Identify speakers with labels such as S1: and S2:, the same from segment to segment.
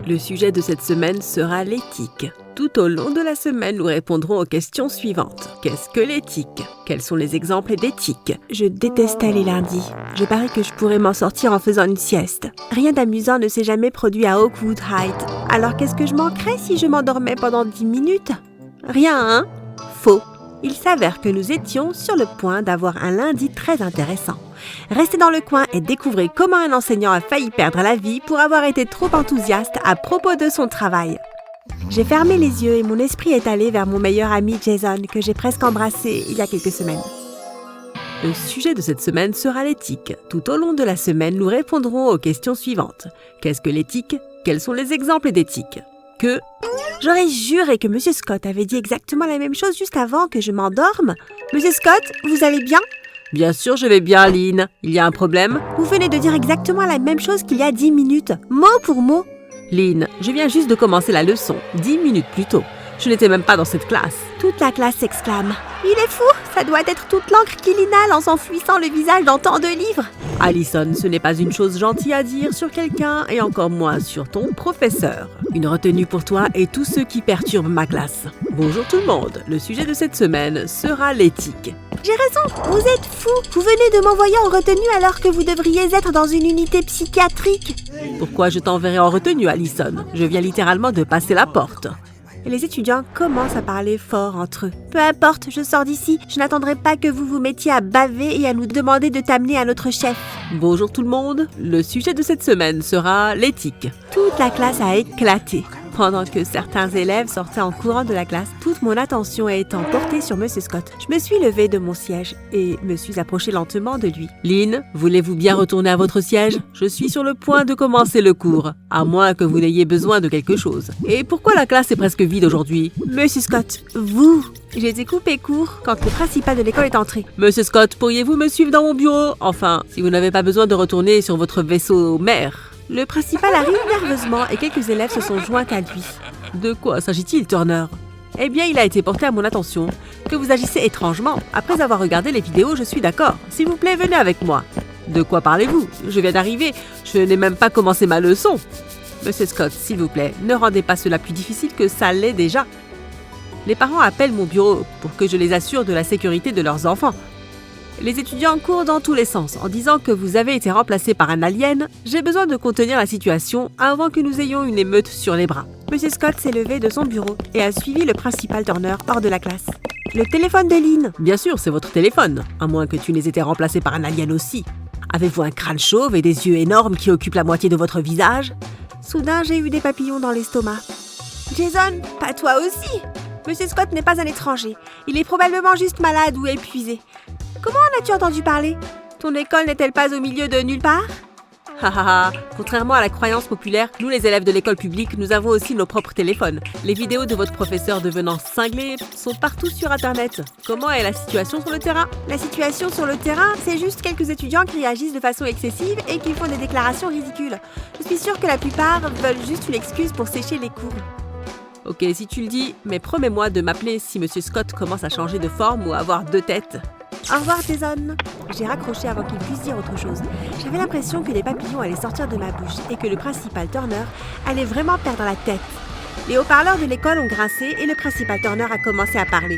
S1: Le sujet de cette semaine sera l'éthique. Tout au long de la semaine, nous répondrons aux questions suivantes. Qu'est-ce que l'éthique? Quels sont les exemples d'éthique? Je détestais les lundis. Je parie que je pourrais m'en sortir en faisant une sieste. Rien d'amusant ne s'est jamais produit à Oakwood Heights. Alors qu'est-ce que je manquerais si je m'endormais pendant 10 minutes? Rien, hein? Faux. Il s'avère que nous étions sur le point d'avoir un lundi très intéressant. Restez dans le coin et découvrez comment un enseignant a failli perdre la vie pour avoir été trop enthousiaste à propos de son travail. J'ai fermé les yeux et mon esprit est allé vers mon meilleur ami Jason, que j'ai presque embrassé il y a quelques semaines. Le sujet de cette semaine sera l'éthique. Tout au long de la semaine, nous répondrons aux questions suivantes. Qu'est-ce que l'éthique? Quels sont les exemples d'éthique? Que... J'aurais juré que M. Scott avait dit exactement la même chose juste avant que je m'endorme. Monsieur Scott, vous allez bien? Bien sûr, je vais bien, Lynn. Il y a un problème? Vous venez de dire exactement la même chose qu'il y a 10 minutes, mot pour mot. Lynn, je viens juste de commencer la leçon, 10 minutes plus tôt. Je n'étais même pas dans cette classe. Toute la classe s'exclame. Il est fou, ça doit être toute l'encre qu'il inhale en s'enfouissant le visage dans tant de livres. Allison, ce n'est pas une chose gentille à dire sur quelqu'un et encore moins sur ton professeur. Une retenue pour toi et tous ceux qui perturbent ma classe. Bonjour tout le monde, le sujet de cette semaine sera l'éthique. J'ai raison, vous êtes fou. Vous venez de m'envoyer en retenue alors que vous devriez être dans une unité psychiatrique. Pourquoi je t'enverrai en retenue, Allison? Je viens littéralement de passer la porte. Et les étudiants commencent à parler fort entre eux. Peu importe, je sors d'ici. Je n'attendrai pas que vous vous mettiez à baver et à nous demander de t'amener à notre chef. Bonjour tout le monde. Le sujet de cette semaine sera l'éthique. Toute la classe a éclaté. Pendant que certains élèves sortaient en courant de la classe, toute mon attention étant portée sur M. Scott. Je me suis levée de mon siège et me suis approchée lentement de lui. Lynn, voulez-vous bien retourner à votre siège? Je suis sur le point de commencer le cours, à moins que vous n'ayez besoin de quelque chose. Et pourquoi la classe est presque vide aujourd'hui? Monsieur Scott, vous... J'ai été coupé court quand le principal de l'école est entré. Monsieur Scott, pourriez-vous me suivre dans mon bureau? Enfin, si vous n'avez pas besoin de retourner sur votre vaisseau mère. Le principal arrive nerveusement et quelques élèves se sont joints à lui. De quoi s'agit-il, Turner? Eh bien, il a été porté à mon attention que vous agissez étrangement. Après avoir regardé les vidéos, je suis d'accord. S'il vous plaît, venez avec moi. De quoi parlez-vous? Je viens d'arriver. Je n'ai même pas commencé ma leçon. Monsieur Scott, s'il vous plaît, ne rendez pas cela plus difficile que ça l'est déjà. Les parents appellent mon bureau pour que je les assure de la sécurité de leurs enfants. Les étudiants courent dans tous les sens en disant que vous avez été remplacé par un alien. J'ai besoin de contenir la situation avant que nous ayons une émeute sur les bras. Monsieur Scott s'est levé de son bureau et a suivi le principal Turner hors de la classe. Le téléphone de Lynn. Bien sûr, c'est votre téléphone, à moins que tu n'aies été remplacé par un alien aussi. Avez-vous un crâne chauve et des yeux énormes qui occupent la moitié de votre visage? Soudain, j'ai eu des papillons dans l'estomac. Jason, pas toi aussi? Monsieur Scott n'est pas un étranger. Il est probablement juste malade ou épuisé. Comment en as-tu entendu parler? Ton école n'est-elle pas au milieu de nulle part? Contrairement à la croyance populaire, nous les élèves de l'école publique, nous avons aussi nos propres téléphones. Les vidéos de votre professeur devenant cinglé sont partout sur Internet. Comment est la situation sur le terrain? La situation sur le terrain, c'est juste quelques étudiants qui réagissent de façon excessive et qui font des déclarations ridicules. Je suis sûre que la plupart veulent juste une excuse pour sécher les cours. Ok, si tu le dis, mais promets-moi de m'appeler si M. Scott commence à changer de forme ou à avoir 2 têtes. Au revoir, Jason. J'ai raccroché avant qu'il puisse dire autre chose. J'avais l'impression que des papillons allaient sortir de ma bouche et que le principal Turner allait vraiment perdre la tête. Les haut-parleurs de l'école ont grincé et le principal Turner a commencé à parler.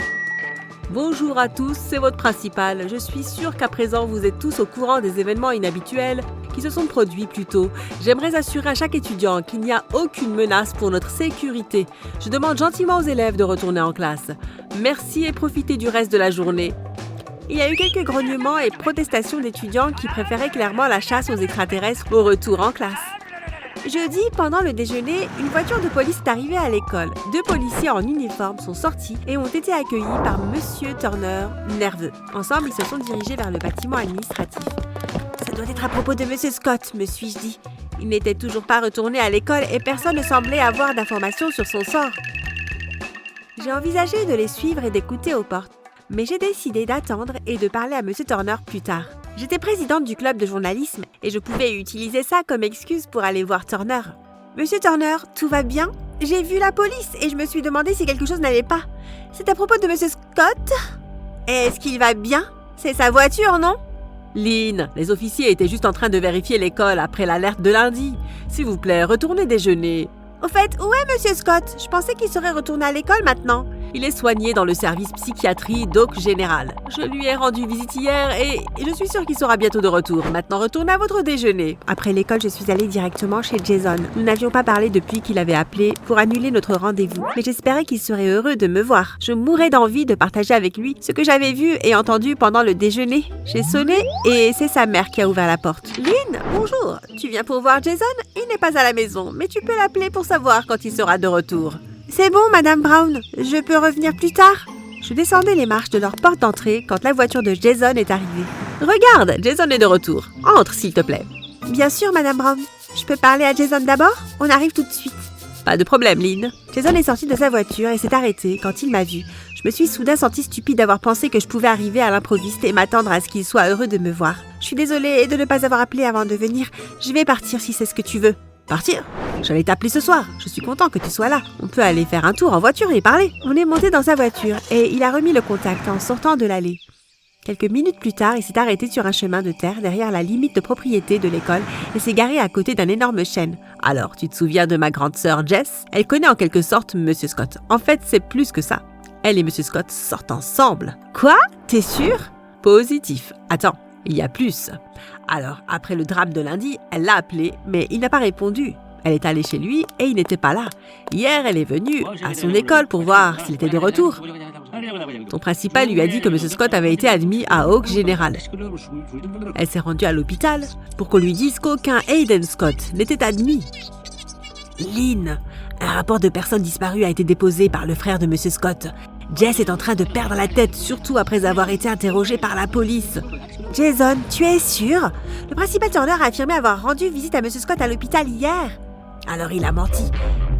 S1: Bonjour à tous, c'est votre principal. Je suis sûre qu'à présent vous êtes tous au courant des événements inhabituels qui se sont produits plus tôt. J'aimerais assurer à chaque étudiant qu'il n'y a aucune menace pour notre sécurité. Je demande gentiment aux élèves de retourner en classe. Merci et profitez du reste de la journée. Il y a eu quelques grognements et protestations d'étudiants qui préféraient clairement la chasse aux extraterrestres au retour en classe. Jeudi, pendant le déjeuner, une voiture de police est arrivée à l'école. 2 policiers en uniforme sont sortis et ont été accueillis par Monsieur Turner, nerveux. Ensemble, ils se sont dirigés vers le bâtiment administratif. Ça doit être à propos de Monsieur Scott, me suis-je dit. Il n'était toujours pas retourné à l'école et personne ne semblait avoir d'informations sur son sort. J'ai envisagé de les suivre et d'écouter aux portes. Mais j'ai décidé d'attendre et de parler à M. Turner plus tard. J'étais présidente du club de journalisme et je pouvais utiliser ça comme excuse pour aller voir Turner. Monsieur Turner, tout va bien? J'ai vu la police et je me suis demandé si quelque chose n'allait pas. C'est à propos de M. Scott? Est-ce qu'il va bien? C'est sa voiture, non? Lynn, les officiers étaient juste en train de vérifier l'école après l'alerte de lundi. S'il vous plaît, retournez déjeuner. Au fait, où est Monsieur Scott? Je pensais qu'il serait retourné à l'école maintenant. Il est soigné dans le service psychiatrie d'Oak Général. Je lui ai rendu visite hier et je suis sûre qu'il sera bientôt de retour. Maintenant, retournez à votre déjeuner. Après l'école, je suis allée directement chez Jason. Nous n'avions pas parlé depuis qu'il avait appelé pour annuler notre rendez-vous. Mais j'espérais qu'il serait heureux de me voir. Je mourais d'envie de partager avec lui ce que j'avais vu et entendu pendant le déjeuner. J'ai sonné et c'est sa mère qui a ouvert la porte. Lynn, bonjour. Tu viens pour voir Jason? Il n'est pas à la maison, mais tu peux l'appeler pour savoir quand il sera de retour. C'est bon, Madame Brown. Je peux revenir plus tard? Je descendais les marches de leur porte d'entrée quand la voiture de Jason est arrivée. Regarde, Jason est de retour. Entre, s'il te plaît. Bien sûr, Madame Brown. Je peux parler à Jason d'abord? On arrive tout de suite. Pas de problème, Lynn. Jason est sorti de sa voiture et s'est arrêté quand il m'a vu. Je me suis soudain sentie stupide d'avoir pensé que je pouvais arriver à l'improviste et m'attendre à ce qu'il soit heureux de me voir. Je suis désolée de ne pas avoir appelé avant de venir. Je vais partir si c'est ce que tu veux. Partir? J'allais t'appeler ce soir. Je suis content que tu sois là. On peut aller faire un tour en voiture et parler. On est monté dans sa voiture et il a remis le contact en sortant de l'allée. Quelques minutes plus tard, il s'est arrêté sur un chemin de terre derrière la limite de propriété de l'école et s'est garé à côté d'un énorme chêne. Alors, tu te souviens de ma grande sœur Jess? Elle connaît en quelque sorte Monsieur Scott. En fait, c'est plus que ça. Elle et Monsieur Scott sortent ensemble. Quoi? T'es sûr? Positif. Attends, il y a plus. Alors, après le drame de lundi, elle l'a appelé, mais il n'a pas répondu. Elle est allée chez lui et il n'était pas là. Hier, elle est venue à son école pour voir s'il était de retour. Son principal lui a dit que M. Scott avait été admis à Oak Général. Elle s'est rendue à l'hôpital pour qu'on lui dise qu'aucun Hayden Scott n'était admis. Lynn, un rapport de personnes disparues a été déposé par le frère de M. Scott. Jess est en train de perdre la tête, surtout après avoir été interrogée par la police. Jason, tu es sûr? Le principal Turner a affirmé avoir rendu visite à M. Scott à l'hôpital hier. Alors il a menti.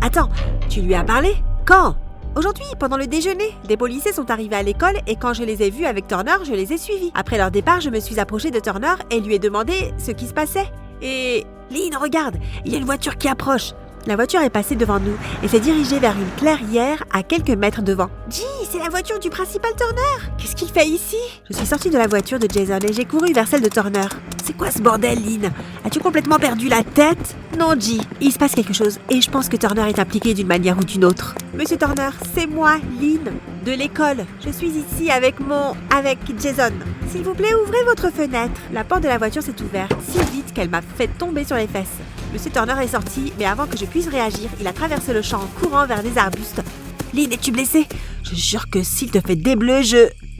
S1: Attends, tu lui as parlé? Quand? Aujourd'hui, pendant le déjeuner. Des policiers sont arrivés à l'école et quand je les ai vus avec Turner, je les ai suivis. Après leur départ, je me suis approchée de Turner et lui ai demandé ce qui se passait. Et... Lynn, regarde, il y a une voiture qui approche. La voiture est passée devant nous et s'est dirigée vers une clairière à quelques mètres devant. Gee, c'est la voiture du principal Turner! Qu'est-ce qu'il fait ici? Je suis sortie de la voiture de Jason et j'ai couru vers celle de Turner. C'est quoi ce bordel, Lynn? As-tu complètement perdu la tête? Non, G, il se passe quelque chose et je pense que Turner est impliqué d'une manière ou d'une autre. Monsieur Turner, c'est moi, Lynn, de l'école. Je suis ici avec Jason. S'il vous plaît, ouvrez votre fenêtre. La porte de la voiture s'est ouverte si vite qu'elle m'a fait tomber sur les fesses. Monsieur Turner est sorti, mais avant que je puisse réagir, il a traversé le champ en courant vers des arbustes. Lynn, es-tu blessée? Je jure que s'il te fait des bleus,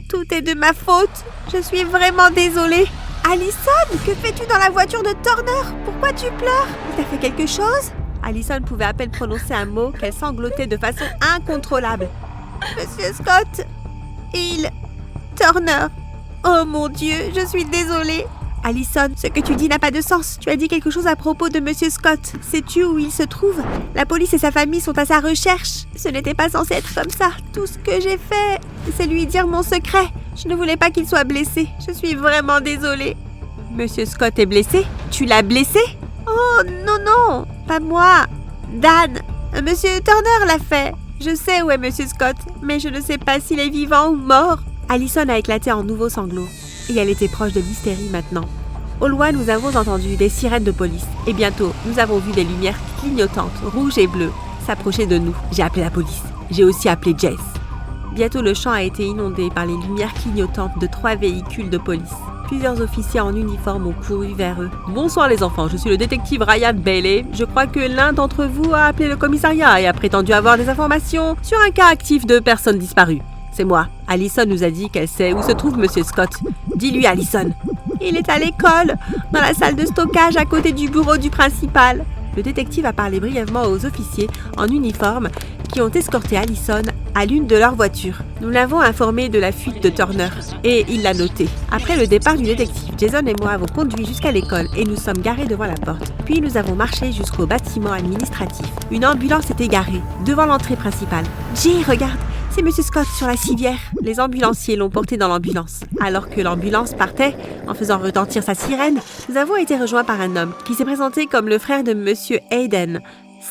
S1: Tout est de ma faute. Je suis vraiment désolée. Allison, que fais-tu dans la voiture de Turner? Pourquoi tu pleures? Il t'a fait quelque chose? Allison pouvait à peine prononcer un mot qu'elle sanglotait de façon incontrôlable. Monsieur Scott, Turner. Oh mon Dieu, je suis désolée. Allison, ce que tu dis n'a pas de sens. Tu as dit quelque chose à propos de Monsieur Scott. Sais-tu où il se trouve? La police et sa famille sont à sa recherche. Ce n'était pas censé être comme ça. Tout ce que j'ai fait, c'est lui dire mon secret. Je ne voulais pas qu'il soit blessé. Je suis vraiment désolée. Monsieur Scott est blessé? Tu l'as blessé? Oh non, pas moi. Dan, Monsieur Turner l'a fait. Je sais où est Monsieur Scott, mais je ne sais pas s'il est vivant ou mort. Allison a éclaté en nouveaux sanglots. Et elle était proche de l'hystérie maintenant. Au loin, nous avons entendu des sirènes de police. Et bientôt, nous avons vu des lumières clignotantes, rouges et bleues, s'approcher de nous. J'ai appelé la police. J'ai aussi appelé Jess. Bientôt, le champ a été inondé par les lumières clignotantes de 3 véhicules de police. Plusieurs officiers en uniforme ont couru vers eux. Bonsoir les enfants, je suis le détective Ryan Bailey. Je crois que l'un d'entre vous a appelé le commissariat et a prétendu avoir des informations sur un cas actif de personnes disparues. C'est moi. Allison nous a dit qu'elle sait où se trouve Monsieur Scott. Dis-lui, Allison. Il est à l'école, dans la salle de stockage à côté du bureau du principal. Le détective a parlé brièvement aux officiers en uniforme qui ont escorté Allison à l'une de leurs voitures. Nous l'avons informé de la fuite de Turner et il l'a noté. Après le départ du détective, Jason et moi avons conduit jusqu'à l'école et nous sommes garés devant la porte. Puis nous avons marché jusqu'au bâtiment administratif. Une ambulance était garée devant l'entrée principale. Jay, regarde! C'est Monsieur Scott sur la civière. Les ambulanciers l'ont porté dans l'ambulance. Alors que l'ambulance partait, en faisant retentir sa sirène, nous avons été rejoints par un homme qui s'est présenté comme le frère de Monsieur Hayden,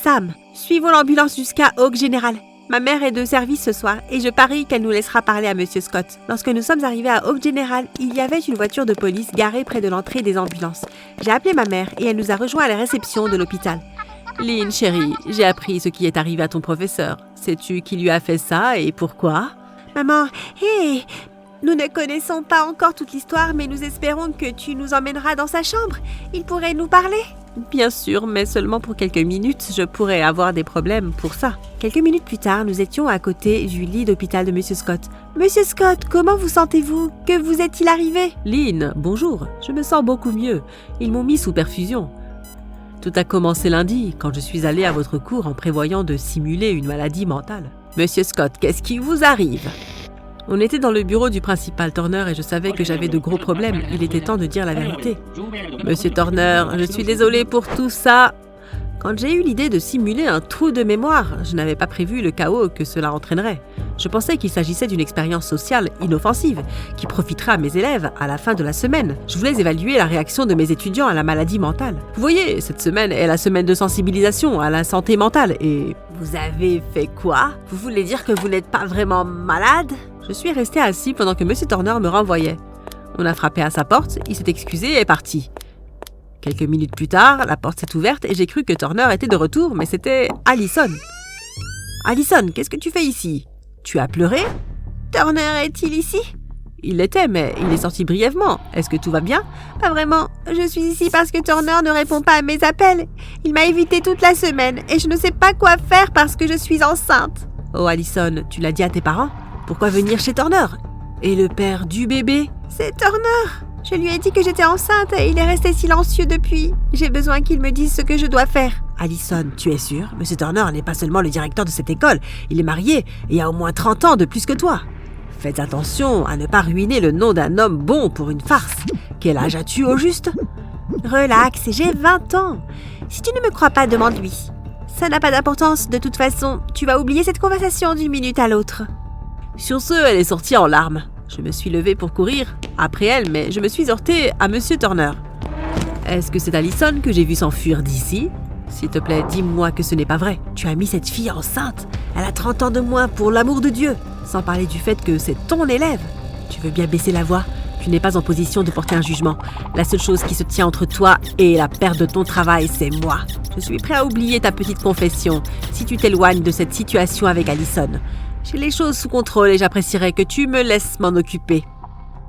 S1: Sam. Suivons l'ambulance jusqu'à Oak Général. Ma mère est de service ce soir et je parie qu'elle nous laissera parler à Monsieur Scott. Lorsque nous sommes arrivés à Oak Général, il y avait une voiture de police garée près de l'entrée des ambulances. J'ai appelé ma mère et elle nous a rejoints à la réception de l'hôpital. Lynn, chérie, j'ai appris ce qui est arrivé à ton professeur. Sais-tu qui lui a fait ça et pourquoi? Maman, hé! Nous ne connaissons pas encore toute l'histoire, mais nous espérons que tu nous emmèneras dans sa chambre. Il pourrait nous parler. Bien sûr, mais seulement pour quelques minutes. Je pourrais avoir des problèmes pour ça. Quelques minutes plus tard, nous étions à côté du lit d'hôpital de Monsieur Scott. Monsieur Scott, comment vous sentez-vous? Que vous est-il arrivé? Lynn, bonjour. Je me sens beaucoup mieux. Ils m'ont mis sous perfusion. Tout a commencé lundi, quand je suis allée à votre cours en prévoyant de simuler une maladie mentale. Monsieur Scott, qu'est-ce qui vous arrive? On était dans le bureau du principal Turner et je savais que j'avais de gros problèmes. Il était temps de dire la vérité. Monsieur Turner, je suis désolée pour tout ça. Quand j'ai eu l'idée de simuler un trou de mémoire, je n'avais pas prévu le chaos que cela entraînerait. Je pensais qu'il s'agissait d'une expérience sociale inoffensive qui profitera à mes élèves à la fin de la semaine. Je voulais évaluer la réaction de mes étudiants à la maladie mentale. Vous voyez, cette semaine est la semaine de sensibilisation à la santé mentale et... Vous avez fait quoi? Vous voulez dire que vous n'êtes pas vraiment malade? Je suis restée assis pendant que Monsieur Turner me renvoyait. On a frappé à sa porte, il s'est excusé et est parti. Quelques minutes plus tard, la porte s'est ouverte et j'ai cru que Turner était de retour, mais c'était Allison. Allison, qu'est-ce que tu fais ici? Tu as pleuré? Turner est-il ici? Il l'était, mais il est sorti brièvement. Est-ce que tout va bien? Pas vraiment. Je suis ici parce que Turner ne répond pas à mes appels. Il m'a évité toute la semaine et je ne sais pas quoi faire parce que je suis enceinte. Oh Allison, tu l'as dit à tes parents? Pourquoi venir chez Turner? Et le père du bébé? C'est Turner. Je lui ai dit que j'étais enceinte et il est resté silencieux depuis. J'ai besoin qu'il me dise ce que je dois faire. Allison, tu es sûre? Monsieur Turner n'est pas seulement le directeur de cette école. Il est marié et a au moins 30 ans de plus que toi. Faites attention à ne pas ruiner le nom d'un homme bon pour une farce. Quel âge as-tu au juste? Relax, j'ai 20 ans. Si tu ne me crois pas, demande-lui. Ça n'a pas d'importance. De toute façon, tu vas oublier cette conversation d'une minute à l'autre. Sur ce, elle est sortie en larmes. Je me suis levée pour courir après elle, mais je me suis heurtée à Monsieur Turner. Est-ce que c'est Allison que j'ai vu s'enfuir d'ici? S'il te plaît, dis-moi que ce n'est pas vrai. Tu as mis cette fille enceinte. Elle a 30 ans de moins, pour l'amour de Dieu. Sans parler du fait que c'est ton élève. Tu veux bien baisser la voix? Tu n'es pas en position de porter un jugement. La seule chose qui se tient entre toi et la perte de ton travail, c'est moi. Je suis prêt à oublier ta petite confession si tu t'éloignes de cette situation avec Allison. J'ai les choses sous contrôle et j'apprécierais que tu me laisses m'en occuper.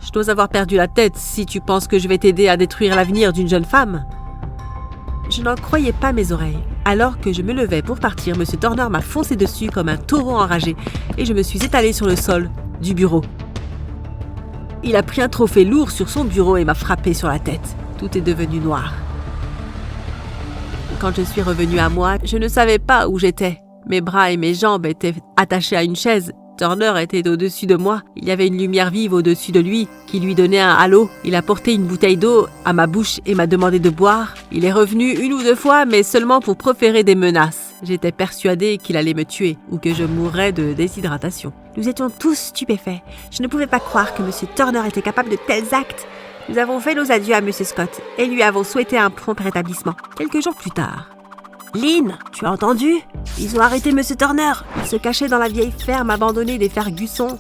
S1: Je dois avoir perdu la tête si tu penses que je vais t'aider à détruire l'avenir d'une jeune femme. Je n'en croyais pas mes oreilles. Alors que je me levais pour partir, M. Turner m'a foncé dessus comme un taureau enragé et je me suis étalée sur le sol du bureau. Il a pris un trophée lourd sur son bureau et m'a frappé sur la tête. Tout est devenu noir. Quand je suis revenue à moi, je ne savais pas où j'étais. Mes bras et mes jambes étaient attachés à une chaise. Turner était au-dessus de moi. Il y avait une lumière vive au-dessus de lui qui lui donnait un halo. Il a porté une bouteille d'eau à ma bouche et m'a demandé de boire. Il est revenu 1 ou 2 fois, mais seulement pour proférer des menaces. J'étais persuadée qu'il allait me tuer ou que je mourrais de déshydratation. Nous étions tous stupéfaits. Je ne pouvais pas croire que M. Turner était capable de tels actes. Nous avons fait nos adieux à M. Scott et lui avons souhaité un prompt rétablissement. Quelques jours plus tard. Lynn, tu as entendu? Ils ont arrêté M. Turner. Il se cachait dans la vieille ferme abandonnée des Ferguson.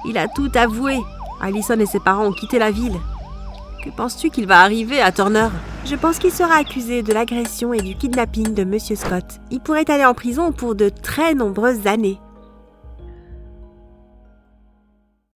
S1: Il a tout avoué. Allison et ses parents ont quitté la ville. Que penses-tu qu'il va arriver à Turner? Je pense qu'il sera accusé de l'agression et du kidnapping de M. Scott. Il pourrait aller en prison pour de très nombreuses années.